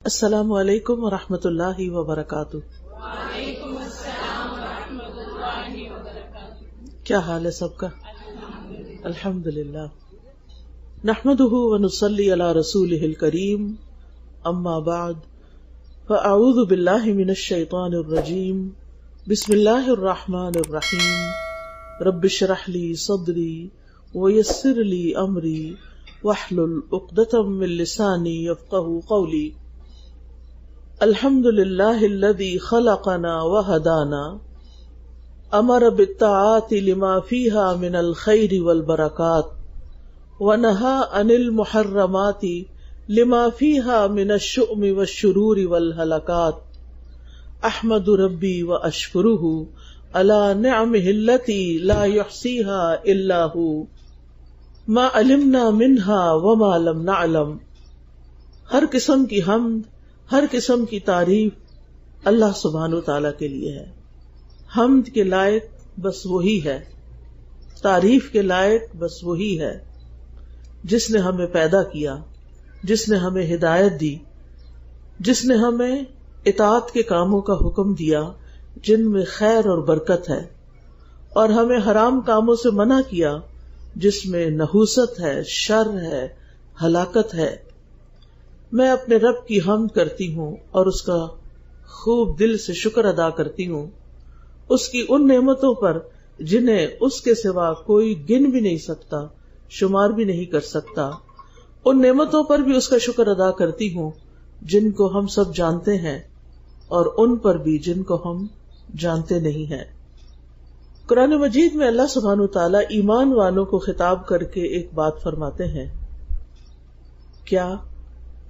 السلام علیکم ورحمۃ اللہ وبرکاتہ۔ وعلیکم السلام ورحمۃ اللہ وبرکاتہ۔ کیا حال ہے سب کا؟ الحمدللہ۔ نحمدہ ونصلی علی رسولہ الکریم، اما بعد فاعوذ باللہ من الشیطان الرجیم، بسم اللہ الرحمن الرحیم۔ رب اشرح لی صدری ویسر لی امری واحلل عقدۃ من لسانی یفقہوا قولی۔ الحمد للہ الذی خلقنا وہدانا، امر بالطاعات لما فیہا من الخیر والبرکات، ونہا عن المحرمات لما فیہا من الشؤم والشرور والہلکات۔ احمد ربی واشکرہ علی نعمہ التی لا یحصیہا الا ہو، ما علمنا منہا وما لم نعلم۔ ہر قسم کی حمد، ہر قسم کی تعریف اللہ سبحانہ وتعالیٰ کے لیے ہے۔ حمد کے لائق بس وہی ہے، تعریف کے لائق بس وہی ہے جس نے ہمیں پیدا کیا، جس نے ہمیں ہدایت دی، جس نے ہمیں اطاعت کے کاموں کا حکم دیا جن میں خیر اور برکت ہے، اور ہمیں حرام کاموں سے منع کیا جس میں نحوست ہے، شر ہے، ہلاکت ہے۔ میں اپنے رب کی حمد کرتی ہوں اور اس کا خوب دل سے شکر ادا کرتی ہوں، اس کی ان نعمتوں پر جنہیں اس کے سوا کوئی گن بھی نہیں سکتا، شمار بھی نہیں کر سکتا۔ ان نعمتوں پر بھی اس کا شکر ادا کرتی ہوں جن کو ہم سب جانتے ہیں، اور ان پر بھی جن کو ہم جانتے نہیں ہیں۔ قرآن مجید میں اللہ سبحانہ وتعالیٰ ایمان والوں کو خطاب کر کے ایک بات فرماتے ہیں، کیا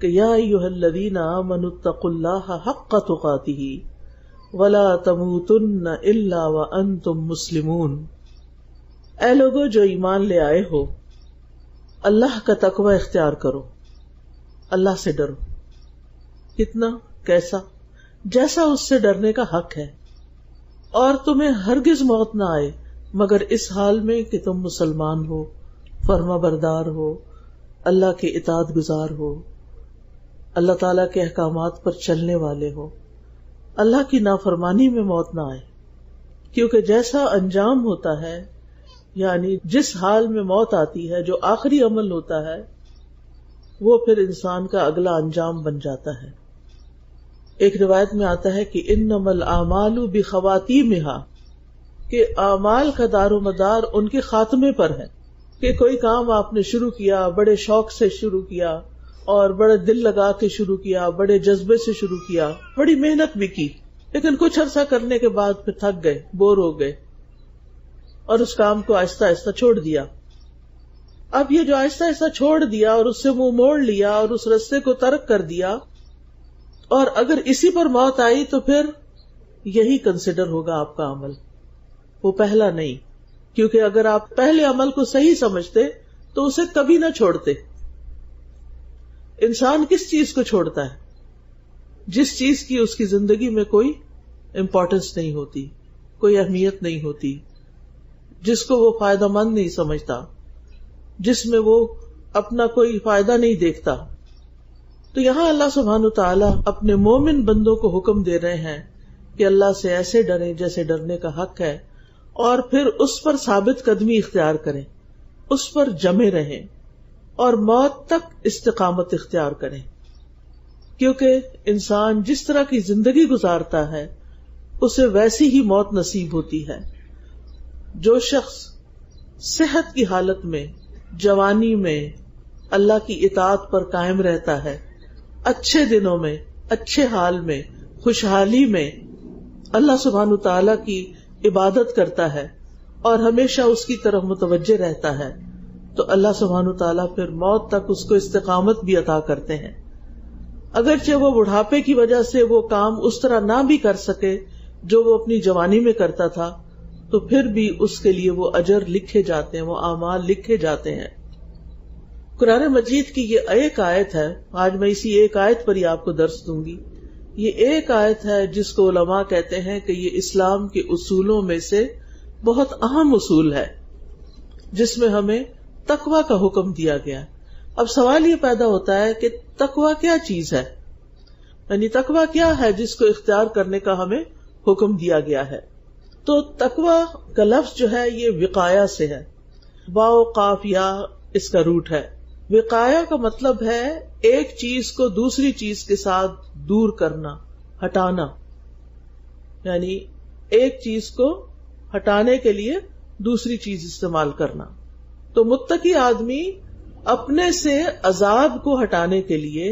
کہ یا ایھا الذین آمنوا اتقوا اللہ حق تقاتہ ولا تموتن الا وانتم مسلمون۔ اے لوگو جو ایمان لے آئے ہو، اللہ کا تقوی اختیار کرو، اللہ سے ڈرو۔ کتنا؟ کیسا؟ جیسا اس سے ڈرنے کا حق ہے، اور تمہیں ہرگز موت نہ آئے مگر اس حال میں کہ تم مسلمان ہو، فرما بردار ہو، اللہ کے اطاعت گزار ہو، اللہ تعالیٰ کے احکامات پر چلنے والے ہو، اللہ کی نافرمانی میں موت نہ آئے۔ کیونکہ جیسا انجام ہوتا ہے، یعنی جس حال میں موت آتی ہے، جو آخری عمل ہوتا ہے، وہ پھر انسان کا اگلا انجام بن جاتا ہے۔ ایک روایت میں آتا ہے کہ انما الاعمال بخواتیمہا، کہ اعمال کا دار و مدار ان کے خاتمے پر ہے، کہ کوئی کام آپ نے شروع کیا، بڑے شوق سے شروع کیا اور بڑے دل لگا کے شروع کیا، بڑے جذبے سے شروع کیا، بڑی محنت بھی کی، لیکن کچھ عرصہ کرنے کے بعد پھر تھک گئے، بور ہو گئے، اور اس کام کو آہستہ آہستہ چھوڑ دیا۔ اب یہ جو آہستہ آہستہ چھوڑ دیا اور اس سے منہ موڑ لیا اور اس رستے کو ترک کر دیا، اور اگر اسی پر موت آئی تو پھر یہی کنسیڈر ہوگا آپ کا عمل، وہ پہلا نہیں، کیونکہ اگر آپ پہلے عمل کو صحیح سمجھتے تو اسے کبھی نہ چھوڑتے۔ انسان کس چیز کو چھوڑتا ہے؟ جس چیز کی اس کی زندگی میں کوئی امپورٹنس نہیں ہوتی، کوئی اہمیت نہیں ہوتی، جس کو وہ فائدہ مند نہیں سمجھتا، جس میں وہ اپنا کوئی فائدہ نہیں دیکھتا۔ تو یہاں اللہ سبحانہ تعالیٰ اپنے مومن بندوں کو حکم دے رہے ہیں کہ اللہ سے ایسے ڈریں جیسے ڈرنے کا حق ہے، اور پھر اس پر ثابت قدمی اختیار کریں، اس پر جمے رہیں، اور موت تک استقامت اختیار کریں۔ کیونکہ انسان جس طرح کی زندگی گزارتا ہے اسے ویسی ہی موت نصیب ہوتی ہے۔ جو شخص صحت کی حالت میں، جوانی میں اللہ کی اطاعت پر قائم رہتا ہے، اچھے دنوں میں، اچھے حال میں، خوشحالی میں اللہ سبحانہ تعالیٰ کی عبادت کرتا ہے اور ہمیشہ اس کی طرف متوجہ رہتا ہے، تو اللہ سبحانہ تعالیٰ پھر موت تک اس کو استقامت بھی عطا کرتے ہیں۔ اگرچہ وہ بڑھاپے کی وجہ سے وہ کام اس طرح نہ بھی کر سکے جو وہ اپنی جوانی میں کرتا تھا، تو پھر بھی اس کے لیے وہ اجر لکھے جاتے ہیں، وہ اعمال لکھے جاتے ہیں۔ قرآن مجید کی یہ ایک آیت ہے، آج میں اسی ایک آیت پر ہی آپ کو درس دوں گی۔ یہ ایک آیت ہے جس کو علماء کہتے ہیں کہ یہ اسلام کے اصولوں میں سے بہت اہم اصول ہے، جس میں ہمیں تقوی کا حکم دیا گیا۔ اب سوال یہ پیدا ہوتا ہے کہ تقوی کیا چیز ہے؟ یعنی تقوی کیا ہے جس کو اختیار کرنے کا ہمیں حکم دیا گیا ہے. تو تقوی کا لفظ جو ہے یہ وقایا سے ہے، واو قاف یا اس کا روٹ ہے. وقایا کا مطلب ہے ایک چیز کو دوسری چیز کے ساتھ دور کرنا، ہٹانا، یعنی ایک چیز کو ہٹانے کے لیے دوسری چیز استعمال کرنا. تو متقی آدمی اپنے سے عذاب کو ہٹانے کے لیے،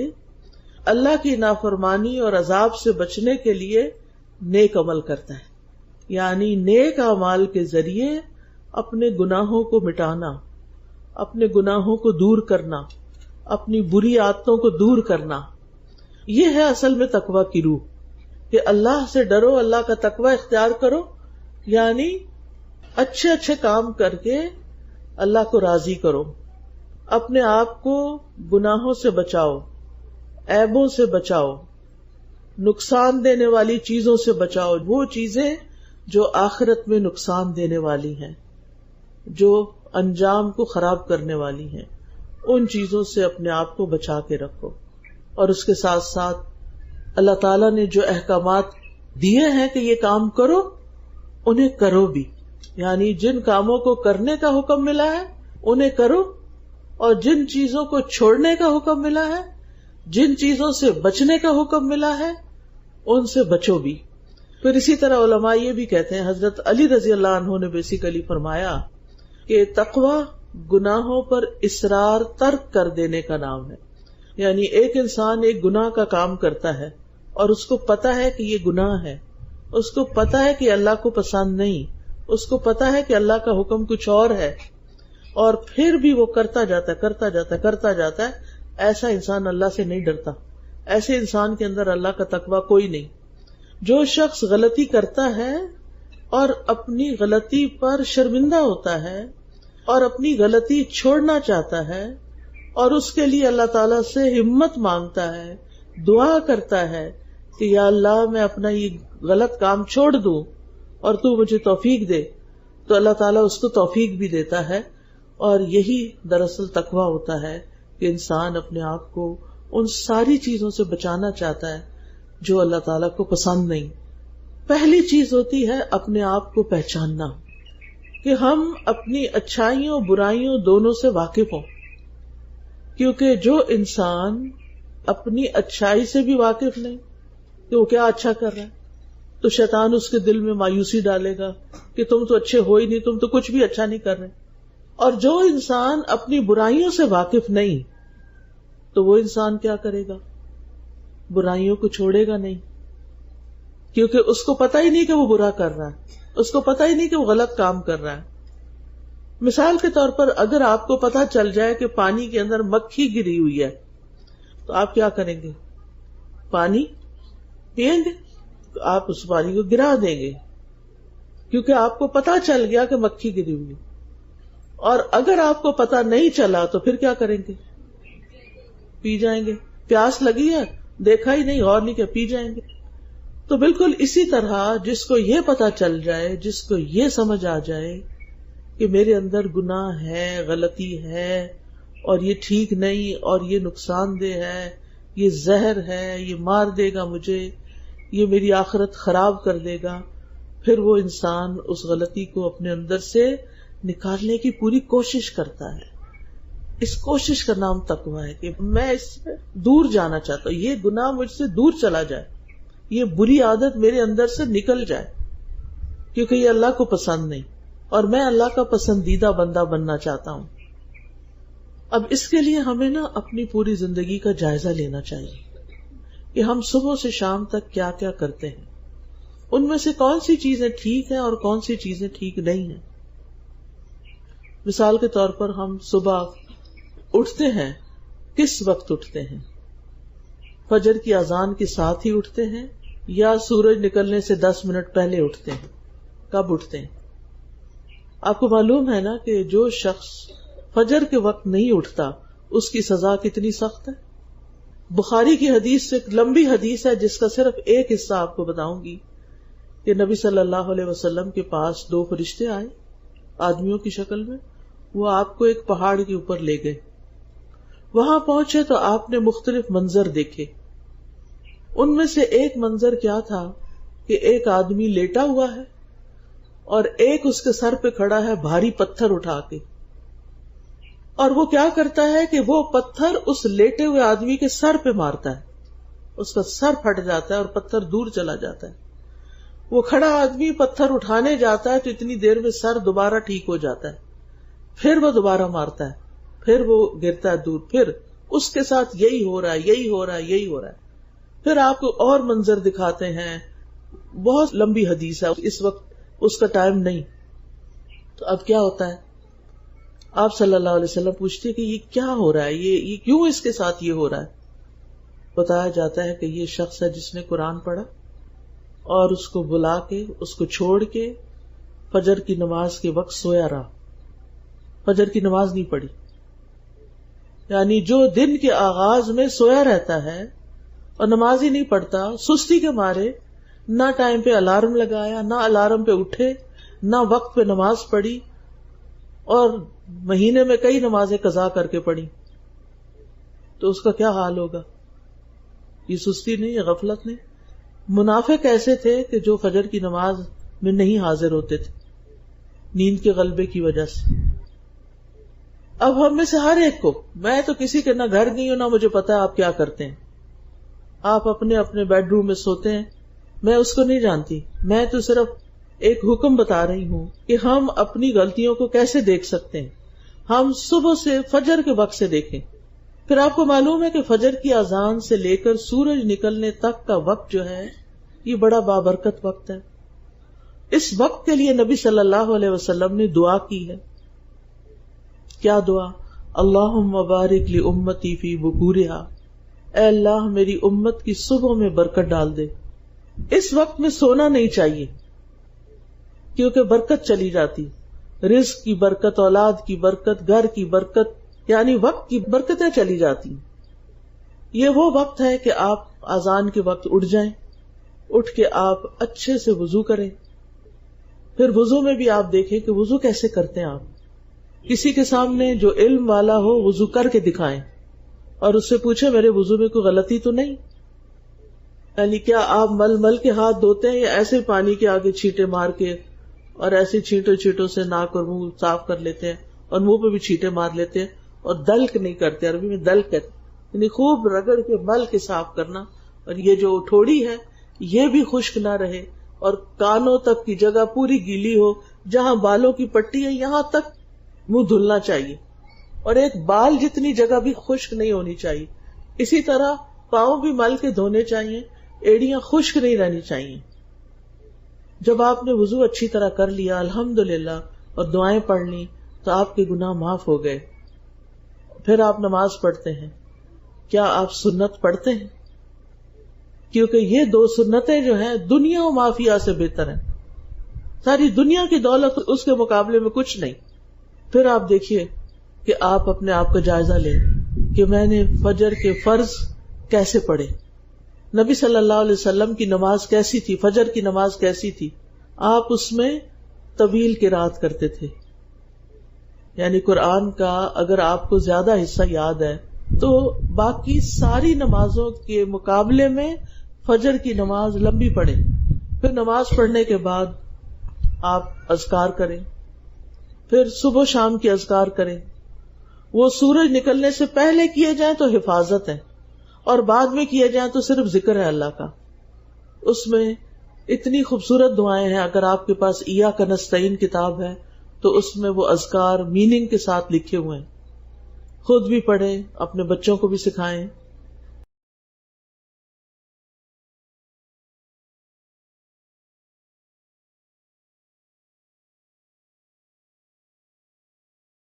اللہ کی نافرمانی اور عذاب سے بچنے کے لیے نیک عمل کرتا ہے. یعنی نیک اعمال کے ذریعے اپنے گناہوں کو مٹانا، اپنے گناہوں کو دور کرنا، اپنی بری عادتوں کو دور کرنا. یہ ہے اصل میں تقوی کی روح، کہ اللہ سے ڈرو، اللہ کا تقوی اختیار کرو، یعنی اچھے اچھے کام کر کے اللہ کو راضی کرو، اپنے آپ کو گناہوں سے بچاؤ، عیبوں سے بچاؤ، نقصان دینے والی چیزوں سے بچاؤ، وہ چیزیں جو آخرت میں نقصان دینے والی ہیں، جو انجام کو خراب کرنے والی ہیں، ان چیزوں سے اپنے آپ کو بچا کے رکھو. اور اس کے ساتھ ساتھ اللہ تعالیٰ نے جو احکامات دیے ہیں کہ یہ کام کرو، انہیں کرو بھی. یعنی جن کاموں کو کرنے کا حکم ملا ہے انہیں کرو، اور جن چیزوں کو چھوڑنے کا حکم ملا ہے، جن چیزوں سے بچنے کا حکم ملا ہے، ان سے بچو بھی. پھر اسی طرح علماء یہ بھی کہتے ہیں، حضرت علی رضی اللہ عنہ نے بیسیکلی فرمایا کہ تقوی گناہوں پر اصرار ترک کر دینے کا نام ہے. یعنی ایک انسان ایک گناہ کا کام کرتا ہے اور اس کو پتا ہے کہ یہ گناہ ہے، اس کو پتا ہے کہ اللہ کو پسند نہیں، اس کو پتا ہے کہ اللہ کا حکم کچھ اور ہے، اور پھر بھی وہ کرتا جاتا ہے. ایسا انسان اللہ سے نہیں ڈرتا. ایسے انسان کے اندر اللہ کا تقوی کوئی نہیں. جو شخص غلطی کرتا ہے اور اپنی غلطی پر شرمندہ ہوتا ہے اور اپنی غلطی چھوڑنا چاہتا ہے اور اس کے لیے اللہ تعالیٰ سے ہمت مانگتا ہے، دعا کرتا ہے کہ یا اللہ میں اپنا یہ غلط کام چھوڑ دوں اور تو مجھے توفیق دے، تو اللہ تعالیٰ اس کو توفیق بھی دیتا ہے. اور یہی دراصل تقویٰ ہوتا ہے کہ انسان اپنے آپ کو ان ساری چیزوں سے بچانا چاہتا ہے جو اللہ تعالیٰ کو پسند نہیں. پہلی چیز ہوتی ہے اپنے آپ کو پہچاننا، کہ ہم اپنی اچھائیوں برائیوں دونوں سے واقف ہوں. کیونکہ جو انسان اپنی اچھائی سے بھی واقف نہیں کہ وہ کیا اچھا کر رہا ہے، تو شیطان اس کے دل میں مایوسی ڈالے گا کہ تم تو اچھے ہو ہی نہیں، تم تو کچھ بھی اچھا نہیں کر رہے. اور جو انسان اپنی برائیوں سے واقف نہیں تو وہ انسان کیا کرے گا؟ برائیوں کو چھوڑے گا نہیں، کیونکہ اس کو پتہ ہی نہیں کہ وہ برا کر رہا ہے، اس کو پتہ ہی نہیں کہ وہ غلط کام کر رہا ہے. مثال کے طور پر اگر آپ کو پتہ چل جائے کہ پانی کے اندر مکھی گری ہوئی ہے تو آپ کیا کریں گے؟ پانی پیئیں گے؟ تو آپ اس پانی کو گرا دیں گے، کیونکہ آپ کو پتہ چل گیا کہ مکھی گری ہوئی. اور اگر آپ کو پتہ نہیں چلا تو پھر کیا کریں گے؟ پی جائیں گے. پیاس لگی ہے، دیکھا ہی نہیں، غور نہیں کیا، پی جائیں گے. تو بالکل اسی طرح جس کو یہ پتہ چل جائے، جس کو یہ سمجھ آ جائے کہ میرے اندر گناہ ہے، غلطی ہے، اور یہ ٹھیک نہیں، اور یہ نقصان دہ ہے، یہ زہر ہے، یہ مار دے گا مجھے، یہ میری آخرت خراب کر دے گا، پھر وہ انسان اس غلطی کو اپنے اندر سے نکالنے کی پوری کوشش کرتا ہے. اس کوشش کا نام تقویٰ ہے کہ میں اس سے دور جانا چاہتا ہوں، یہ گناہ مجھ سے دور چلا جائے، یہ بری عادت میرے اندر سے نکل جائے، کیونکہ یہ اللہ کو پسند نہیں اور میں اللہ کا پسندیدہ بندہ بننا چاہتا ہوں. اب اس کے لیے ہمیں اپنی پوری زندگی کا جائزہ لینا چاہیے کہ ہم صبح سے شام تک کیا کیا کرتے ہیں، ان میں سے کون سی چیزیں ٹھیک ہیں اور کون سی چیزیں ٹھیک نہیں ہیں. مثال کے طور پر ہم صبح اٹھتے ہیں، کس وقت اٹھتے ہیں؟ فجر کی اذان کے ساتھ ہی اٹھتے ہیں یا سورج نکلنے سے 10 منٹ پہلے اٹھتے ہیں؟ کب اٹھتے ہیں؟ آپ کو معلوم ہے کہ جو شخص فجر کے وقت نہیں اٹھتا اس کی سزا کتنی سخت ہے. بخاری کی حدیث سے ایک لمبی حدیث ہے جس کا صرف ایک حصہ آپ کو بتاؤں گی کہ نبی صلی اللہ علیہ وسلم کے پاس 2 فرشتے آئے آدمیوں کی شکل میں. وہ آپ کو ایک پہاڑ کے اوپر لے گئے. وہاں پہنچے تو آپ نے مختلف منظر دیکھے. ان میں سے ایک منظر کیا تھا کہ ایک آدمی لیٹا ہوا ہے اور ایک اس کے سر پہ کھڑا ہے بھاری پتھر اٹھا کے، اور وہ کیا کرتا ہے کہ وہ پتھر اس لیٹے ہوئے آدمی کے سر پہ مارتا ہے، اس کا سر پھٹ جاتا ہے اور پتھر دور چلا جاتا ہے. وہ کھڑا آدمی پتھر اٹھانے جاتا ہے تو اتنی دیر میں سر دوبارہ ٹھیک ہو جاتا ہے، پھر وہ دوبارہ مارتا ہے، پھر وہ گرتا ہے دور، پھر اس کے ساتھ یہی ہو رہا ہے، یہی ہو رہا ہے، یہی ہو رہا ہے. پھر آپ کو اور منظر دکھاتے ہیں، بہت لمبی حدیث ہے، اس وقت اس کا ٹائم نہیں. تو اب کیا ہوتا ہے، آپ صلی اللہ علیہ وسلم پوچھتے کہ یہ کیا ہو رہا ہے، یہ کیوں اس کے ساتھ یہ ہو رہا ہے؟ بتایا جاتا ہے کہ یہ شخص ہے جس نے قرآن پڑھا اور اس کو بلا کے، اس کو چھوڑ کے فجر کی نماز کے وقت سویا رہا، فجر کی نماز نہیں پڑھی. یعنی جو دن کے آغاز میں سویا رہتا ہے اور نماز ہی نہیں پڑھتا، سستی کے مارے نہ ٹائم پہ الارم لگایا، نہ الارم پہ اٹھے، نہ وقت پہ نماز پڑھی، اور مہینے میں کئی نمازیں قضا کر کے پڑھی، تو اس کا کیا حال ہوگا؟ یہ سستی نہیں، یہ غفلت نہیں. منافق ایسے تھے کہ جو فجر کی نماز میں نہیں حاضر ہوتے تھے نیند کے غلبے کی وجہ سے. اب ہم میں سے ہر ایک کو، میں تو کسی کے نہ گھر گئی ہوں نہ مجھے پتا ہے آپ کیا کرتے ہیں. آپ اپنے اپنے بیڈ روم میں سوتے ہیں، میں اس کو نہیں جانتی. میں تو صرف ایک حکم بتا رہی ہوں کہ ہم اپنی غلطیوں کو کیسے دیکھ سکتے ہیں. ہم صبح سے فجر کے وقت سے دیکھیں. پھر آپ کو معلوم ہے کہ فجر کی اذان سے لے کر سورج نکلنے تک کا وقت جو ہے یہ بڑا بابرکت وقت ہے. اس وقت کے لیے نبی صلی اللہ علیہ وسلم نے دعا کی ہے. کیا دعا؟ اللہم بارک لامتی فی بکورہا، اے اللہ میری امت کی صبح میں برکت ڈال دے. اس وقت میں سونا نہیں چاہیے کیونکہ برکت چلی جاتی، رزق کی برکت، اولاد کی برکت، گھر کی برکت، یعنی وقت کی برکتیں چلی جاتی. یہ وہ وقت ہے کہ آپ اذان کے وقت اٹھ جائیں، اٹھ کے آپ اچھے سے وضو کریں. پھر وضو میں بھی آپ دیکھیں کہ وضو کیسے کرتے ہیں. آپ کسی کے سامنے جو علم والا ہو وضو کر کے دکھائیں اور اس سے پوچھیں میرے وضو میں کوئی غلطی تو نہیں. یعنی کیا آپ مل مل کے ہاتھ دھوتے ہیں یا ایسے پانی کے آگے چھینٹے مار کے اور ایسے چھینٹوں سے ناک اور منہ صاف کر لیتے ہیں اور منہ پہ بھی چھینٹے مار لیتے ہیں اور دلک نہیں کرتے. عربی میں دلک ہے یعنی خوب رگڑ کے مل کے صاف کرنا. اور یہ جو ٹھوڑی ہے یہ بھی خشک نہ رہے اور کانوں تک کی جگہ پوری گیلی ہو، جہاں بالوں کی پٹی ہے یہاں تک منہ دھلنا چاہیے، اور ایک بال جتنی جگہ بھی خشک نہیں ہونی چاہیے. اسی طرح پاؤں بھی مل کے دھونے چاہیے، ایڑیاں خشک نہیں رہنی چاہیے. جب آپ نے وضو اچھی طرح کر لیا الحمدللہ اور دعائیں پڑھ لی تو آپ کے گناہ معاف ہو گئے. پھر آپ نماز پڑھتے ہیں. کیا آپ سنت پڑھتے ہیں؟ کیونکہ یہ دو سنتیں جو ہیں دنیا و مافیا سے بہتر ہیں. ساری دنیا کی دولت اس کے مقابلے میں کچھ نہیں. پھر آپ دیکھیے کہ آپ اپنے آپ کا جائزہ لیں کہ میں نے فجر کے فرض کیسے پڑھے. نبی صلی اللہ علیہ وسلم کی نماز کیسی تھی، فجر کی نماز کیسی تھی. آپ اس میں طویل قرات کرتے تھے. یعنی قرآن کا اگر آپ کو زیادہ حصہ یاد ہے تو باقی ساری نمازوں کے مقابلے میں فجر کی نماز لمبی پڑھیں. پھر نماز پڑھنے کے بعد آپ اذکار کریں، پھر صبح شام کی اذکار کریں. وہ سورج نکلنے سے پہلے کیے جائیں تو حفاظت ہے، اور بعد میں کیے جائیں تو صرف ذکر ہے اللہ کا. اس میں اتنی خوبصورت دعائیں ہیں. اگر آپ کے پاس ایاک نستعین کتاب ہے تو اس میں وہ اذکار میننگ کے ساتھ لکھے ہوئے ہیں. خود بھی پڑھیں، اپنے بچوں کو بھی سکھائیں.